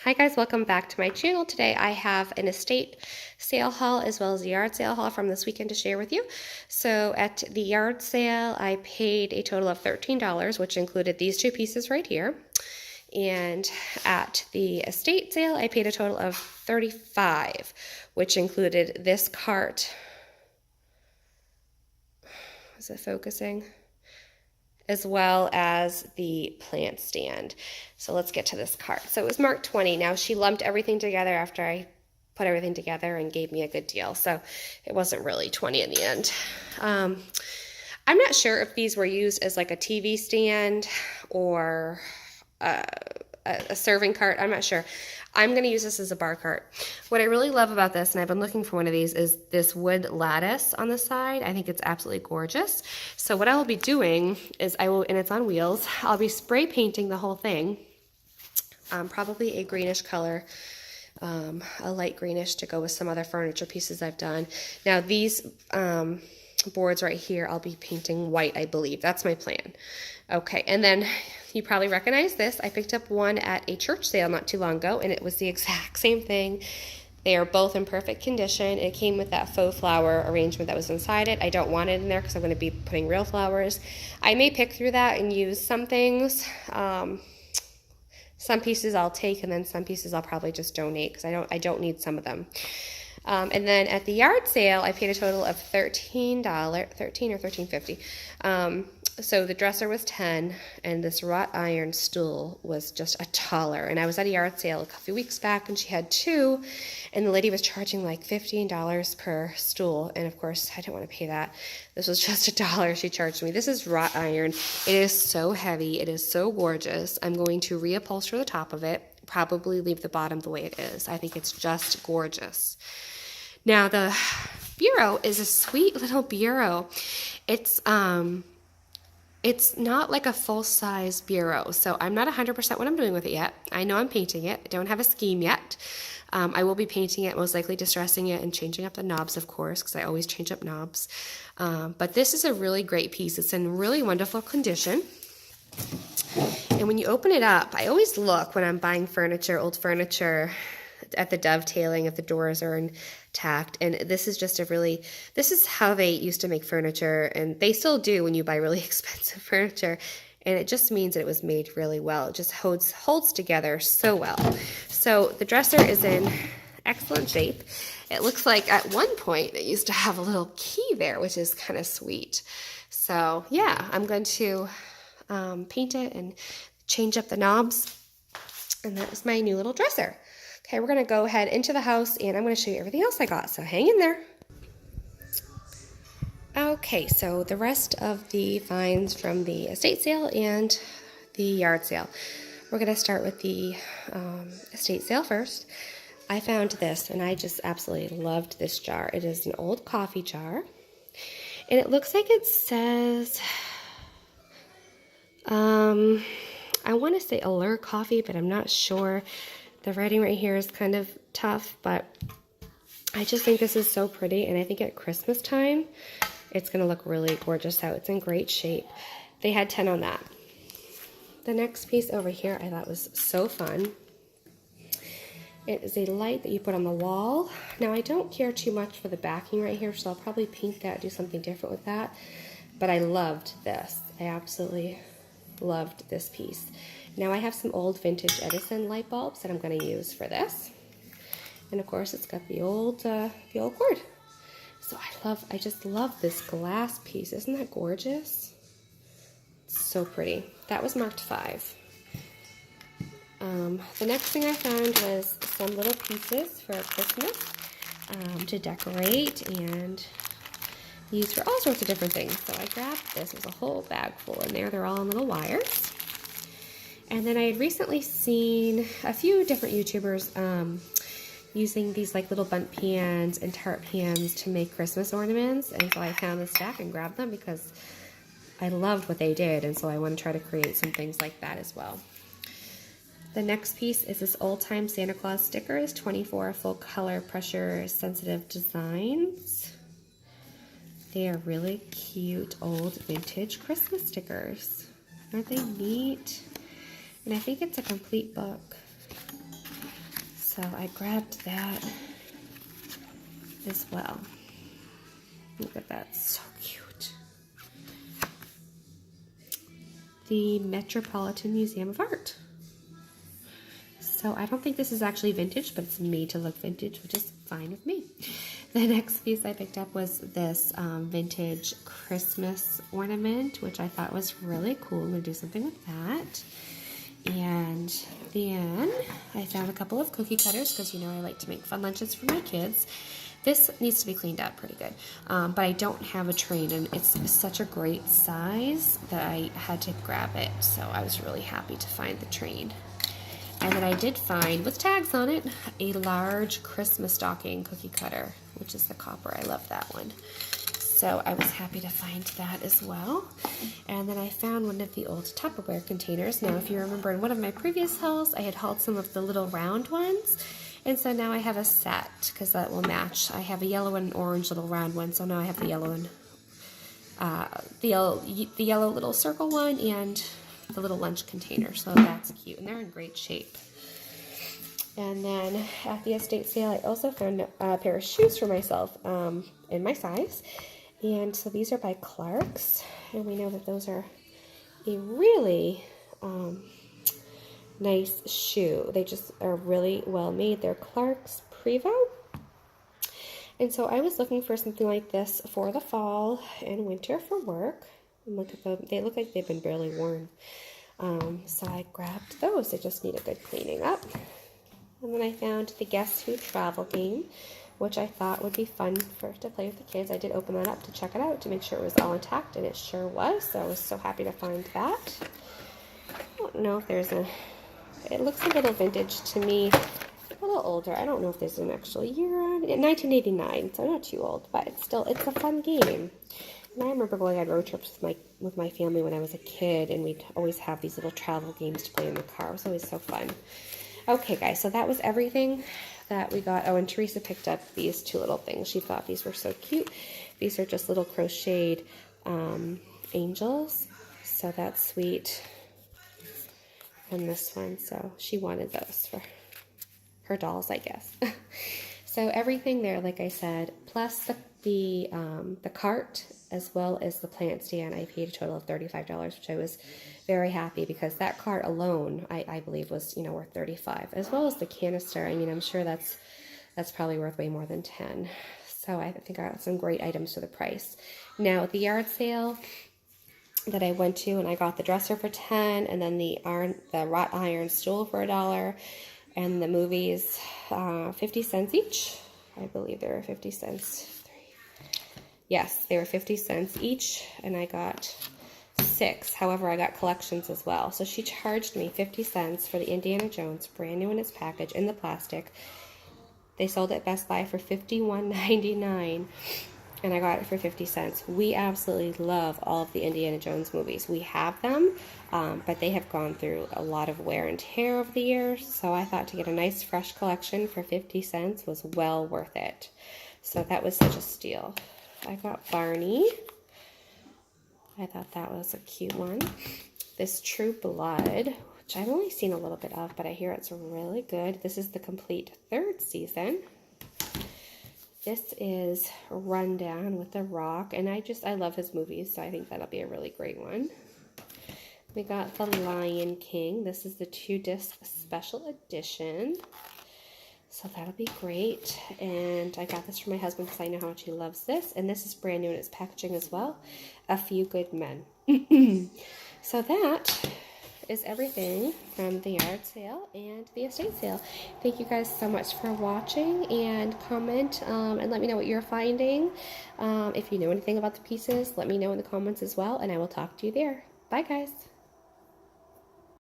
Hi guys, welcome back to my channel. Today I have an estate sale haul as well as a yard sale haul from this weekend to share with you. So at the yard sale, I paid a total of $13, which included these two pieces right here. And at the estate sale, I paid a total of $35, which included this cart. Is it focusing? As well as the plant stand. So let's get to this cart. So it was marked 20. Now she lumped everything together after I put everything together and gave me a good deal. So it wasn't really 20 in the end. I'm not sure if these were used as like a TV stand or a serving cart. I'm not sure. I'm going to use this as a bar cart. What I really love about this, and I've been looking for one of these, is this wood lattice on the side. I think it's absolutely gorgeous. So what I will be doing is and it's on wheels, I'll be spray painting the whole thing, probably a greenish color, a light greenish to go with some other furniture pieces I've done. Now these boards right here, I'll be painting white, I believe. That's my plan. Okay, and then you probably recognize this. I picked up one at a church sale not too long ago, and it was the exact same thing. They are both in perfect condition. It came with that faux flower arrangement that was inside it. I don't want it in there because I'm going to be putting real flowers. I may pick through that and use some things. Some pieces I'll take, and then some pieces I'll probably just donate because I don't need some of them. And then at the yard sale, I paid a total of $13 or $13.50. So the dresser was $10, and this wrought iron stool was just $1. And I was at a yard sale a few weeks back, and she had two, and the lady was charging like $15 per stool. And of course, I didn't want to pay that. This was just $1 she charged me. This is wrought iron. It is so heavy. It is so gorgeous. I'm going to reupholster the top of it, probably leave the bottom the way it is. I think it's just gorgeous. Now the bureau is a sweet little bureau. It's not like a full-size bureau, so I'm not 100% what I'm doing with it yet. I know I'm painting it. I don't have a scheme yet. I will be painting it, most likely distressing it and changing up the knobs, of course, because I always change up knobs. But this is a really great piece. It's in really wonderful condition. And when you open it up, I always look when I'm buying furniture, old furniture, at the dovetailing if the doors are intact. And this is just this is how they used to make furniture, and they still do when you buy really expensive furniture. And it just means that it was made really well. It just holds together so well. So the dresser is in excellent shape. It looks like at one point it used to have a little key there, which is kind of sweet. So yeah, I'm going to paint it and change up the knobs. And that is my new little dresser. Okay, we're going to go ahead into the house, and I'm going to show you everything else I got, so hang in there. Okay, so the rest of the finds from the estate sale and the yard sale. We're going to start with the estate sale first. I found this, and I just absolutely loved this jar. It is an old coffee jar, and it looks like it says, I want to say Allure Coffee, but I'm not sure. The writing right here is kind of tough, but I just think this is so pretty, and I think at Christmas time, it's going to look really gorgeous out. It's in great shape. They had 10 on that. The next piece over here I thought was so fun. It is a light that you put on the wall. Now, I don't care too much for the backing right here, so I'll probably paint that, do something different with that, but I loved this. I absolutely loved this piece. Now I have some old vintage Edison light bulbs that I'm going to use for this. And of course it's got the old cord. So I just love this glass piece. Isn't that gorgeous? It's so pretty. That was marked 5. The next thing I found was some little pieces for Christmas to decorate and use for all sorts of different things. So I grabbed this. There's a whole bag full in there. They're all on little wires. And then I had recently seen a few different YouTubers using these like little bundt pans and tart pans to make Christmas ornaments. And so I found this stack and grabbed them because I loved what they did. And so I want to try to create some things like that as well. The next piece is this old time Santa Claus stickers, 24 full color pressure sensitive designs. They are really cute old vintage Christmas stickers. Aren't they neat? And I think it's a complete book. So I grabbed that as well. Look at that, so cute. The Metropolitan Museum of Art. So I don't think this is actually vintage, but it's made to look vintage, which is fine with me. The next piece I picked up was this vintage Christmas ornament, which I thought was really cool. I'm going to do something with that. And then I found a couple of cookie cutters because, you know, I like to make fun lunches for my kids. This needs to be cleaned up pretty good, but I don't have a train, and it's such a great size that I had to grab it, so I was really happy to find the train. And then I did find, with tags on it, a large Christmas stocking cookie cutter, which is the copper. I love that one. So I was happy to find that as well. And then I found one of the old Tupperware containers. Now, if you remember in one of my previous hauls, I had hauled some of the little round ones. And so now I have a set, because that will match. I have a yellow and orange little round one, so now I have the yellow and the yellow little circle one and the little lunch container. So that's cute, and they're in great shape. And then at the estate sale, I also found a pair of shoes for myself in my size. And so these are by Clarks, and we know that those are a really nice shoe. They just are really well made. They're Clarks Prevo. And so I was looking for something like this for the fall and winter for work. And look at them. They look like they've been barely worn. So I grabbed those. They just need a good cleaning up. And then I found the Guess Who travel game, which I thought would be fun to play with the kids. I did open that up to check it out to make sure it was all intact, and it sure was. So I was so happy to find that. I don't know if there's it looks a little vintage to me, a little older. I don't know if there's an actual year on it. 1989, so not too old, but it's a fun game. And I remember going on road trips with my family when I was a kid, and we'd always have these little travel games to play in the car. It was always so fun. Okay, guys, so that was everything that we got. Oh, and Teresa picked up these two little things. She thought these were so cute. These are just little crocheted angels, so that's sweet. And this one, so she wanted those for her dolls, I guess. So everything there, like I said, plus the cart as well as the plant stand, I paid a total of $35, which I was very happy, because that cart alone, I believe, was, you know, worth $35, as well as the canister. I mean, I'm sure that's probably worth way more than $10. So I think I got some great items for the price. Now at the yard sale that I went to, and I got the dresser for $10, and then the wrought iron stool for $1, and the movies 50 cents each. I believe they were 50 cents. Yes, they were 50 cents each, and I got 6. However, I got collections as well. So she charged me 50 cents for the Indiana Jones, brand new in its package, in the plastic. They sold it at Best Buy for $51.99. And I got it for 50 cents. We absolutely love all of the Indiana Jones movies. We have them, but they have gone through a lot of wear and tear over the years. So I thought to get a nice fresh collection for 50 cents was well worth it. So that was such a steal. I got Barney. I thought that was a cute one. This True Blood, which I've only seen a little bit of, but I hear it's really good. This is the complete 3rd season. This is Rundown with The Rock, and I love his movies, so I think that'll be a really great one. We got The Lion King. This is the 2-disc special edition, so that'll be great. And I got this for my husband because I know how much he loves this, and this is brand new in its packaging as well. A Few Good Men. So that is everything from the yard sale and the estate sale. Thank you guys so much for watching, and comment and let me know what you're finding. If you know anything about the pieces, let me know in the comments as well, and I will talk to you there. Bye guys.